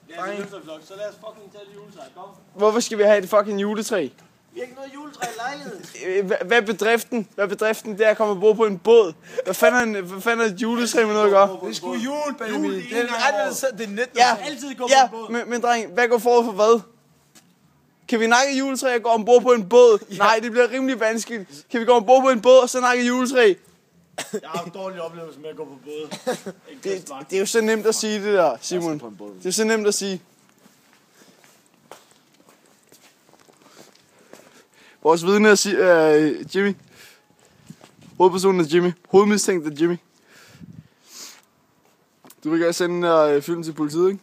Ja, det er løftevlog, så lad os fucking tage et juletræ. Kom. Hvorfor skal vi have et fucking juletræ? Vi har ikke noget juletræ i lejligheden. Hvad er bedriften? Hvad er bedriften? Det er at komme og bo på en båd. Hvad fanden er et juletræ med noget at gøre? Det er sgu jul, Benjamin. Jul, Det er 19. Ja, altid gå ja, på en båd. men dreng, hvad går forud for hvad? Kan vi nakke juletræ og gå ombord på en båd? Ja. Nej, det bliver rimelig vanskeligt. Kan vi gå ombord på en båd og så nakke juletræ? Jeg har en dårlig oplevelse med at gå på båd. Det er jo så nemt at sige det der, Simon. Det er så nemt at sige. Vores vidne er Jimmy. Hovedpersonen er Jimmy. Hovedmistænkt er Jimmy. Du vil gerne sende film til politiet, ikke?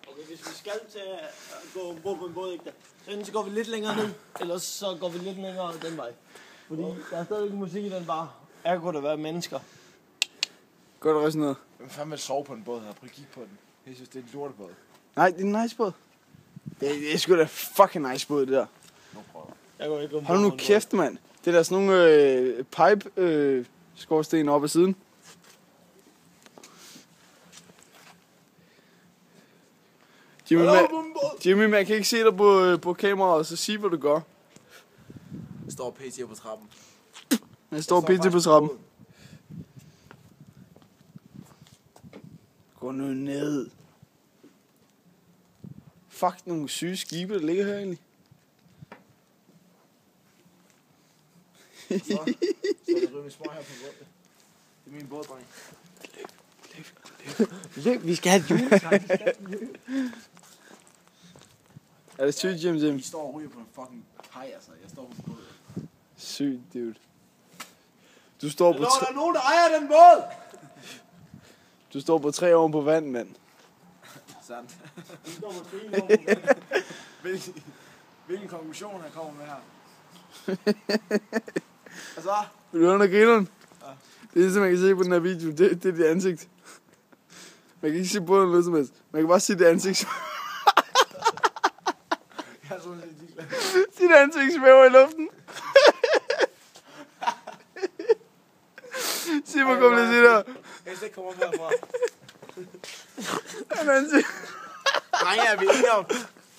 Okay, hvis vi skal til at gå ombord på en båd, ikke? Så enten så går vi lidt længere ned, eller så går vi lidt længere den vej. Fordi der er stadig musik i den bar. Her kunne der være mennesker. Gør det også noget? Hvem fanden vil sove på en båd her? Prøv at kigge på den. Jeg synes, det er en lortebåd. Nej, det er en nice båd. Det er sgu da fucking nice båd, det der. Nu prøver Jeg går ikke Hold nu kæft, mand. Det er der sådan nogle pipe skorsten op ad siden. Jimmy, man kan ikke se dig på kameraet, så sig, hvad du gør. Der står PT på trappen. Jeg står PT på trappen. Gå nu ned. Fuck, nogle syge skibe, der ligger her egentlig. Så er det rimelig små her på båden. Det er min båd, dreng. Løb, vi skal have et juletræ. Er det sygt, Jim? Vi står og ryger på en fucking kaj, altså. Jeg står på båden. Sygt, dude. Du står på Der er nogen, der ejer den båd! Du står på 3 år på vand, mand. Sandt. Vi står på 3 år. Hvilken konklusion han kommer med her? Altså? Vil du høre noget grineren? Ja. Det er det, man kan se på den her video. Det er dit ansigt. Man kan ikke se på noget som helst. Man kan bare se dit ansigt. Jeg er sådan lidt ligeglad. Dit ansigt svæver i luften. Simon, kom lige se der. Jeg skal ikke komme op herfra. Han ansigt. Drenge, er vi enige om,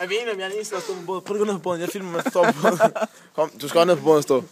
jeg er den eneste, der står på båden? Prøv at gå ned på båden. Jeg filmer, mens du står på båden. Kom, du skal også ned på båden og stå.